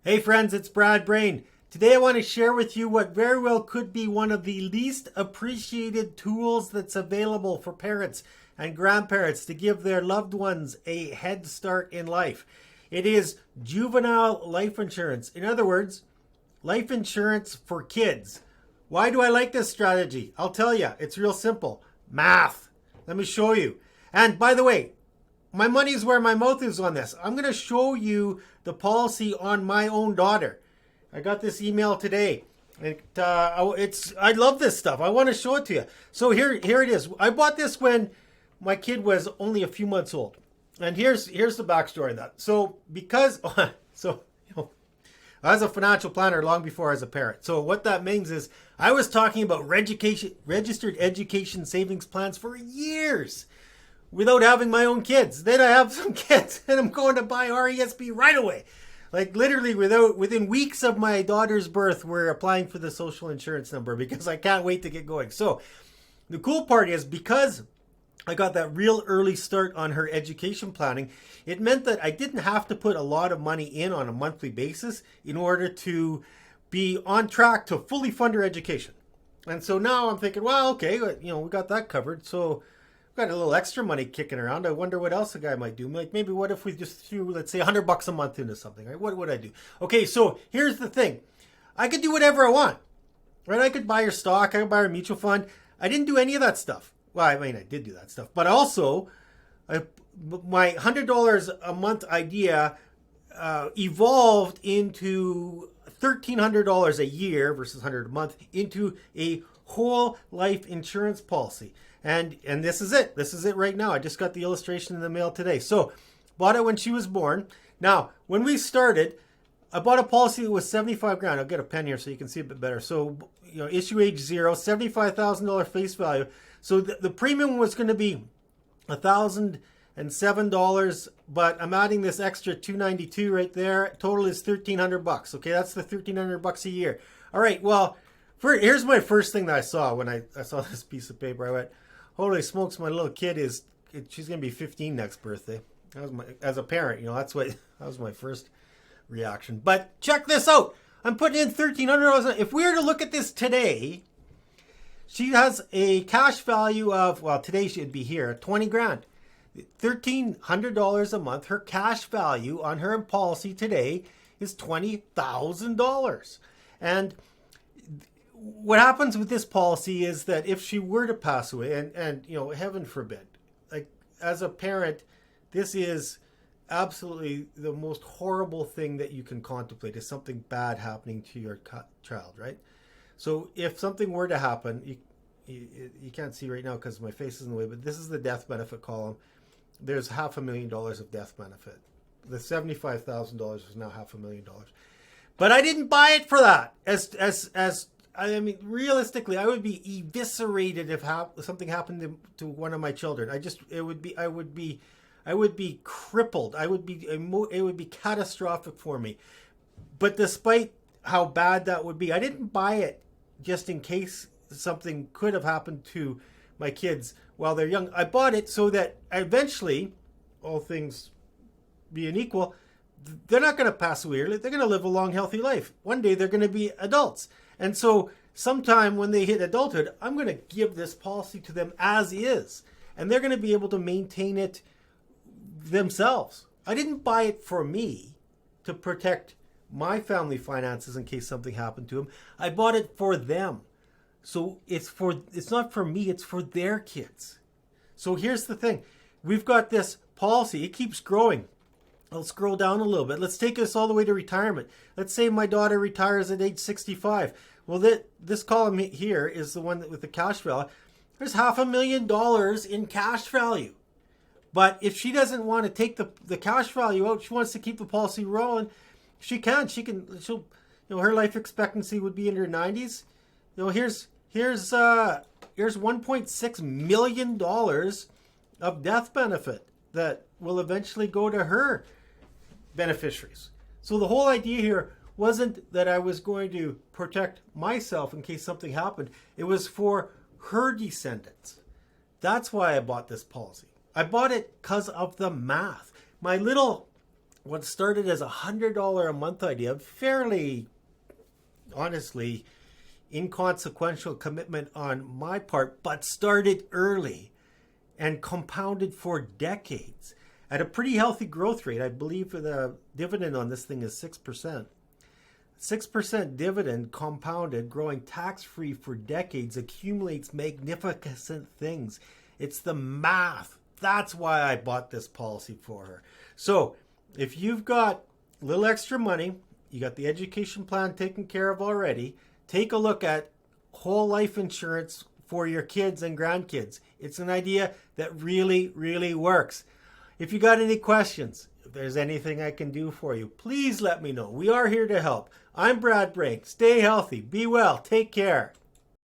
Hey friends, it's Brad Brain. Today I want to share with you what very well could be one of the least appreciated tools that's available for parents and grandparents to give their loved ones a head start in life. It is juvenile life insurance. In other words, life insurance for kids. Why do I like this strategy? I'll tell you, it's real simple. Math. Let me show you. And by the way, my money's where my mouth is on this. I'm going to show you the policy on my own daughter. I got this email today. I love this stuff. I want to show it to you. So here it is. I bought this when my kid was only a few months old. And here's the backstory of that. So I was a financial planner long before I was a parent. So what that means is I was talking about registered education savings plans for years without having my own kids. Then I have some kids and I'm going to buy RESP right away. Like literally within weeks of my daughter's birth, we're applying for the social insurance number because I can't wait to get going. So the cool part is because I got that real early start on her education planning, it meant that I didn't have to put a lot of money in on a monthly basis in order to be on track to fully fund her education. And so now I'm thinking, well, okay, we got that covered. So got a little extra money kicking around. I wonder what else a guy might do. Like maybe what if we just threw, let's say, $100 a month into something, right? What would I do? Okay, so here's the thing. I could do whatever I want, right? I could buy her stock. I could buy her mutual fund. I didn't do any of that stuff. Well, I mean, I did do that stuff. But also, my $100 a month idea evolved into $1,300 a year versus $100 a month into a whole life insurance policy. And this is it. This is it right now. I just got the illustration in the mail today. So bought it when she was born. Now, when we started, I bought a policy that was 75 grand. I'll get a pen here so you can see a bit better. So, issue age 0, $75,000 face value. So the premium was going to be $1,007, but I'm adding this extra $292 right there. Total is $1,300. Okay, that's the $1,300 a year. All right, well, here's my first thing that I saw when I saw this piece of paper. I went, holy smokes, my little kid she's going to be 15 next birthday. As a parent, that was my first reaction. But check this out. I'm putting in $1,300. If we were to look at this today, she has a cash value of, well, today she'd be here, 20 grand. $1,300 a month. Her cash value on her policy today is $20,000. And what happens with this policy is that if she were to pass away, and heaven forbid, like as a parent, this is absolutely the most horrible thing that you can contemplate is something bad happening to your child, right? So if something were to happen, you can't see right now because my face is in the way, but this is the death benefit column. There's $500,000 of death benefit. The $75,000 is now $500,000. But I didn't buy it for that. I mean, realistically, I would be eviscerated if something happened to one of my children. I would be crippled. It would be catastrophic for me. But despite how bad that would be, I didn't buy it just in case something could have happened to my kids while they're young. I bought it so that eventually, all things being equal, they're not going to pass away early. They're going to live a long, healthy life. One day they're going to be adults. And so sometime when they hit adulthood, I'm going to give this policy to them as is. And they're going to be able to maintain it themselves. I didn't buy it for me to protect my family finances in case something happened to them. I bought it for them. So it's not for me, it's for their kids. So here's the thing. We've got this policy. It keeps growing. I'll scroll down a little bit. Let's take this all the way to retirement. Let's say my daughter retires at age 65. Well, this column here is the one with the cash value. There's $500,000 in cash value. But if she doesn't want to take the cash value out, she wants to keep the policy rolling, she can. She'll her life expectancy would be in her 90s. Here's $1.6 million of death benefit that will eventually go to her beneficiaries. So the whole idea here wasn't that I was going to protect myself in case something happened. It was for her descendants. That's why I bought this policy. I bought it because of the math. My little what started as $100 a month idea, fairly honestly inconsequential commitment on my part, but started early and compounded for decades at a pretty healthy growth rate. I believe the dividend on this thing is 6%. 6% dividend compounded, growing tax-free for decades, accumulates magnificent things. It's the math. That's why I bought this policy for her. So if you've got a little extra money, you got the education plan taken care of already, take a look at whole life insurance for your kids and grandkids. It's an idea that really, really works. If you got any questions, if there's anything I can do for you, please let me know. We are here to help. I'm Brad Brake. Stay healthy. Be well. Take care.